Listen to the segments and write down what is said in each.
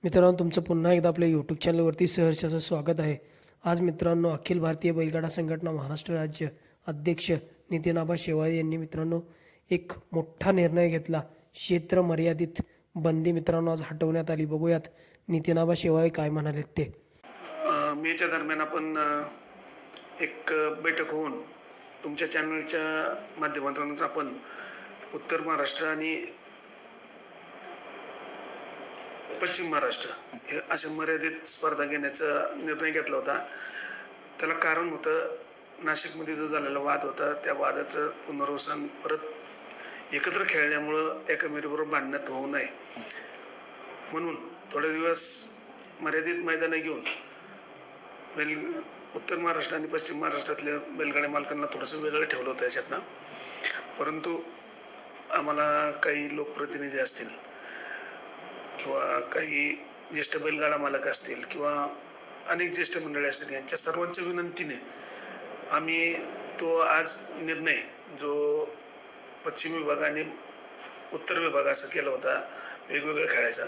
मित्रांनो, तुमचं पुन्हा एकदा आपल्या यूट्यूब चॅनलवरती सहर्षाचं स्वागत आहे. आज मित्रांनो, अखिल भारतीय बैलगाडा संघटना महाराष्ट्र राज्य अध्यक्ष नितीन आबा शेवाळे यांनी मित्रांनो एक मोठा निर्णय घेतला. क्षेत्र मर्यादित बंदी मित्रांनो आज हटवण्यात आली. बघूयात नितीन आबा शेवाळे काय म्हणालेत ते. मेच्या दरम्यान आपण एक बैठक होऊन तुमच्या चॅनलच्या माध्यमातून आपण उत्तर महाराष्ट्र आणि पश्चिम महाराष्ट्र हे अशा मर्यादित स्पर्धा घेण्याचा निर्णय घेतला होता. त्याला कारण होतं नाशिकमध्ये जो झालेला वाद होता त्या वादाचं पुनर्वसन परत एकत्र खेळल्यामुळं एकामेकाबरोबर भांडण्यात होऊ नये म्हणून थोडे दिवस मर्यादित मैदानं घेऊन उत्तर महाराष्ट्र आणि पश्चिम महाराष्ट्रातल्या बैलगाड्या मालकांना थोडंसं वेगळं ठेवलं होतं याच्यातनं. परंतु आम्हाला काही लोकप्रतिनिधी असतील किंवा काही ज्येष्ठ बैलगाडा मालक असतील किंवा अनेक ज्येष्ठ मंडळी असतील यांच्या सर्वांच्या विनंतीने आम्ही तो आज निर्णय जो पश्चिम विभाग आणि उत्तर विभाग असं केला होता वेगवेगळं खेळायचा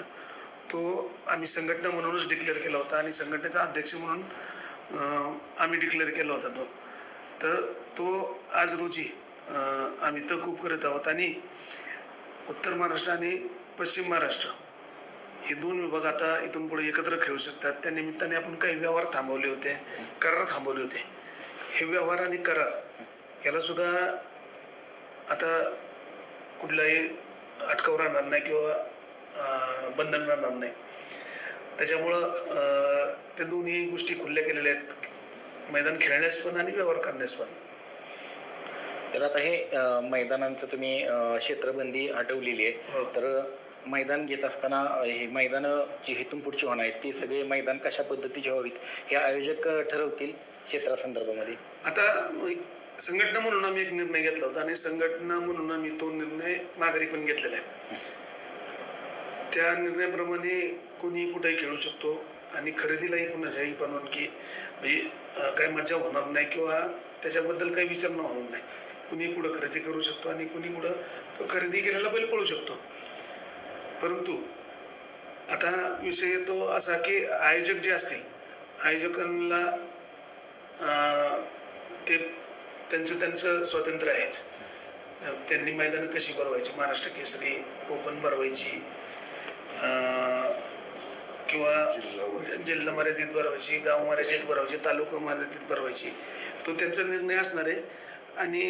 तो आम्ही संघटना म्हणूनच डिक्लेअर केला होता आणि संघटनेचा अध्यक्ष म्हणून आम्ही डिक्लेअर केला होता तर तो आज रोजी आम्ही तहकूब करत आहोत आणि उत्तर महाराष्ट्र आणि पश्चिम महाराष्ट्र हे दोन विभाग आता इथून पुढे एकत्र खेळू शकतात. त्या निमित्ताने आपण काही व्यवहार थांबवले होते, करार थांबवले होते. हे व्यवहार आणि करार याला सुद्धा आता कुठलाही अटकाव राहणार नाही किंवा बंधन राहणार नाही. त्याच्यामुळं त्या दोन्ही गोष्टी खुल्या केलेल्या आहेत, मैदान खेळण्यास पण आणि व्यवहार करण्यास पण. तर आता हे मैदानांचं तुम्ही क्षेत्रबंदी हटवलेली आहे, तर मैदान घेत असताना हे मैदान जी इथून पुढची होणार आहेत ती सगळे मैदान कशा पद्धतीचे व्हावीत हे आयोजक ठरवतील क्षेत्रासंदर्भामध्ये. आता संघटना म्हणून आम्ही एक निर्णय घेतला होता आणि संघटना म्हणून आम्ही तो निर्णय माघारी पण घेतलेला आहे. त्या निर्णयाप्रमाणे कोणी कुठेही खेळू शकतो आणि खरेदीलाही कुणाच्याही परवानगी म्हणजे काही मजा होणार नाही किंवा त्याच्याबद्दल काही विचार न होणार नाही. कुणी कुठं खरेदी करू शकतो आणि कुणी कुठं तो खरेदी केलेला बैल पळू शकतो. परंतु आता विषय येतो असा की आयोजक जे असतील आयोजकांना ते त्यांचं स्वातंत्र्य आहेच. त्यांनी मैदानं कशी भरवायची, महाराष्ट्र केसरी ओपन भरवायची किंवा जिल्हा मर्यादित भरवायची, गाव मर्यादित भरवायची, तालुका मर्यादित भरवायची, तो त्यांचा निर्णय असणार आहे. आणि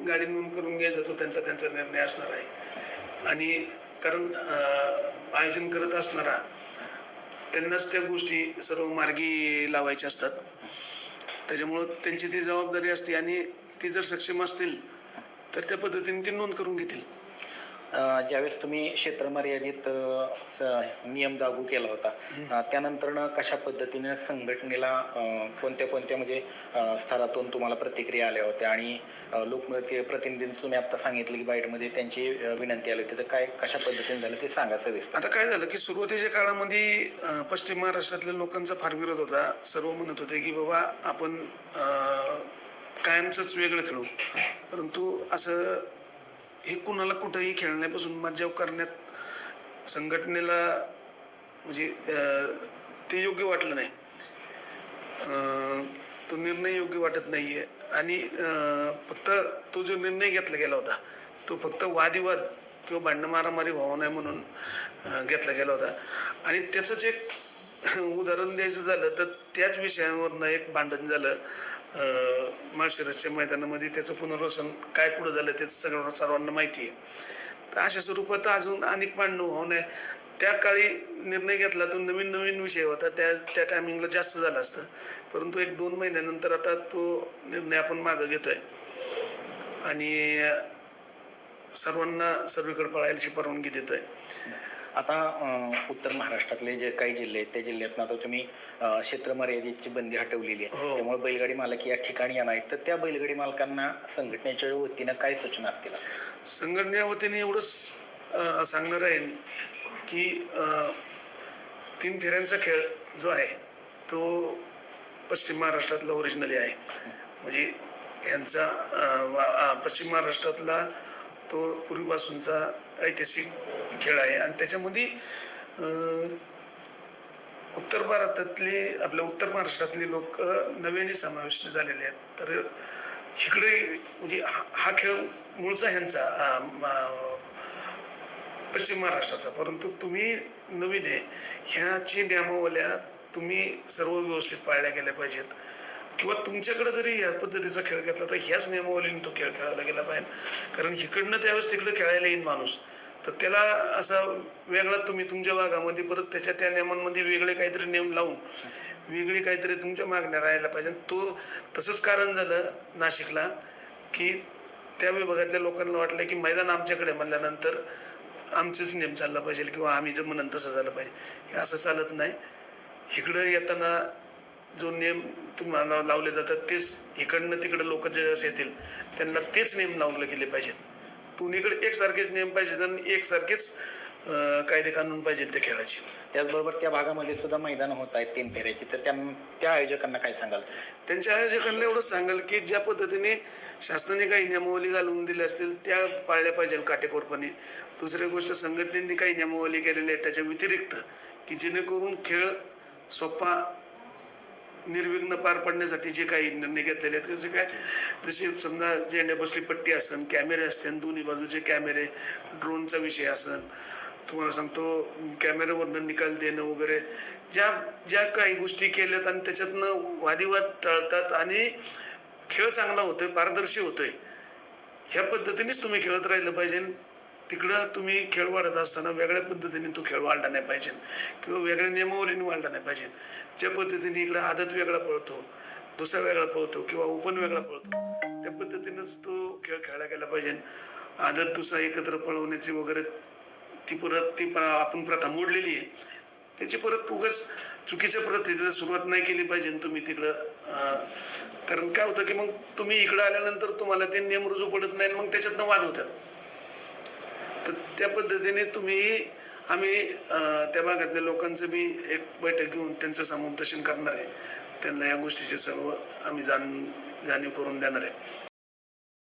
गाडी नोंद करून घ्यायचा तो त्यांचा निर्णय असणार आहे. आणि कारण आयोजन करत असणारा त्यांनाच त्या गोष्टी सर्व मार्गी लावायच्या असतात. त्याच्यामुळं त्यांची ती जबाबदारी असते आणि ती जर सक्षम असतील तर त्या पद्धतीने ती नोंद करून घेतील. ज्यावेळेस तुम्ही क्षेत्र मर्यादित नियम लागू केला होता त्यानंतर कशा पद्धतीने संघटनेला कोणत्या म्हणजे स्तरातून तुम्हाला प्रतिक्रिया आल्या होत्या आणि लोकप्रतिनिधींनी तुम्ही आता सांगितलं की बाईटमध्ये त्यांची विनंती आली होती, तर काय कशा पद्धतीने झालं ते सांगा सविस्तर. आता काय झालं की सुरुवातीच्या काळामध्ये पश्चिम महाराष्ट्रातल्या लोकांचा फार विरोध होता. सर्व म्हणत होते की बाबा आपण कायमचंच वेगळं खेळू, परंतु असं हे कुणाला कुठंही खेळण्यापासून मज्जाव करण्यात संघटनेला म्हणजे ते योग्य वाटलं नाही. तो निर्णय योग्य वाटत नाही आहे आणि फक्त तो जो निर्णय घेतला गेला होता तो फक्त वादिवाद किंवा भांडण मारामारी व्हावं नाही म्हणून घेतला गेला होता. आणि त्याचंच एक उदाहरण द्यायचं झालं तर त्याच विषयावरनं एक भांडण झालं माळशिरसच्या मैदानामध्ये. त्याचं पुनर्वसन काय पुढं झालं ते सर्वांना माहिती आहे. तर अशा स्वरूपात अजून अनेक भांडणं होऊ नये. त्या काळी निर्णय घेतला तो नवीन विषय होता, त्या टायमिंगला जास्त झालं असतं. परंतु 1-2 महिन्यानंतर आता तो निर्णय आपण मागं घेतोय आणि सर्वांना सर्वीकडे पळायची परवानगी देतोय. आता उत्तर महाराष्ट्रातले जे काही जिल्हे आहेत त्या जिल्ह्यात आता तुम्ही क्षेत्र मर्यादितची बंदी हटवलेली आहे, त्यामुळे बैलगाडी मालक या ठिकाणी येणार आहेत, तर त्या बैलगाडी मालकांना संघटनेच्या वतीनं काय सूचना असतील? संघटनेच्या वतीने एवढंच सांगणार आहे की 3 फेऱ्यांचा खेळ जो आहे तो पश्चिम महाराष्ट्रातला ओरिजिनली आहे. म्हणजे ह्यांचा पश्चिम महाराष्ट्रातला तो पूर्वीपासूनचा ऐतिहासिक खेळ आहे आणि त्याच्यामध्ये उत्तर भारतातली आपल्या उत्तर महाराष्ट्रातली लोक नव्याने समाविष्ट झालेले आहेत. तर इकडे म्हणजे हा खेळ मूळचा ह्यांचा पश्चिम महाराष्ट्राचा, परंतु तुम्ही नवीन आहे, ह्याची नियमावल्या तुम्ही सर्व व्यवस्थित पाळल्या गेल्या पाहिजेत. किंवा तुमच्याकडे जरी ह्या पद्धतीचा खेळ घेतला तर ह्याच नियमावलीने तो खेळ खेळायला गेला पाहिजे. कारण इकडनं त्यावेळेस तिकडे खेळायला येईल माणूस, तर त्याला असा वेगळा तुम्ही तुमच्या भागामध्ये परत त्याच्या त्या नियमांमध्ये वेगळे काहीतरी नियम लावून वेगळी काहीतरी तुमच्या मागण्या राहायला पाहिजे. तो तसंच कारण झालं नाशिकला, की त्या विभागातल्या लोकांना वाटलं की मैदान आमच्याकडे म्हणल्यानंतर आमचेच नियम चालला पाहिजे किंवा आम्ही जर म्हणून तसं झालं पाहिजे. हे असं चालत नाही. इकडं येताना जो नियम तुम्हाला लावले जातात तेच इकडनं तिकडं लोक ज्यावेळेस येतील त्यांना तेच नियम लावले गेले पाहिजेत. दोन्हीकडे एकसारखेच नियम पाहिजेत आणि एकसारखेच कायदे कानून पाहिजे त्या खेळाची. त्याचबरोबर त्या भागामध्ये सुद्धा मैदान होत आहेत 3 फेऱ्याची, तर त्या आयोजकांना काय सांगाल? त्यांच्या आयोजकांना एवढंच सांगाल की ज्या पद्धतीने शासनाने काही नियमावली घालून दिल्या असतील त्या पाळल्या पाहिजे काटेकोरपणे. दुसरी गोष्ट, संघटनेने काही नियमावली केलेली आहे त्याच्या व्यतिरिक्त, की जेणेकरून खेळ सोपा निर्विघ्न पार पडण्यासाठी जे काही निर्णय घेतलेले आहेत त्याचे काय, जसे समजा झेंड्या बसली पट्टी असेल, कॅमेरे असतील, दोन्ही बाजूचे कॅमेरे, ड्रोनचा विषय असेल, तुम्हाला सांगतो कॅमेऱ्यावरनं निकाल देणं वगैरे, ज्या काही गोष्टी केल्यात आणि त्याच्यातनं वादिवाद टाळतात आणि खेळ चांगला होतोय, पारदर्शी होतोय, ह्या पद्धतीनेच तुम्ही खेळत राहिलं पाहिजे. तिकडं तुम्ही खेळ वाढत असताना वेगळ्या पद्धतीने तो खेळ वाढला नाही पाहिजे किंवा वेगळ्या नियमावलीने वाढला नाही पाहिजे. ज्या पद्धतीने इकडं आदत वेगळा पळतो, दुसरा वेगळा पळतो किंवा ओपन वेगळा पळतो, त्या पद्धतीनेच तो खेळ खेळला गेला पाहिजे. आदत दुसरा एकत्र पळवण्याची वगैरे ती आपण प्रथा मोडलेली आहे, त्याची परत उगाच चुकीच्या प्रथेला सुरुवात नाही केली पाहिजे तुम्ही तिकडं. कारण काय होतं की मग तुम्ही इकडं आल्यानंतर तुम्हाला ते नियम रुजू पडत नाही, मग त्याच्यातनं वाद होतात. तर त्या पद्धतीने आम्ही त्या भागातल्या लोकांचं बी एक बैठक घेऊन त्यांचं समुपदेशन करणार आहे. त्यांना या गोष्टीचे सर्व आम्ही जाणीव करून देणार आहे.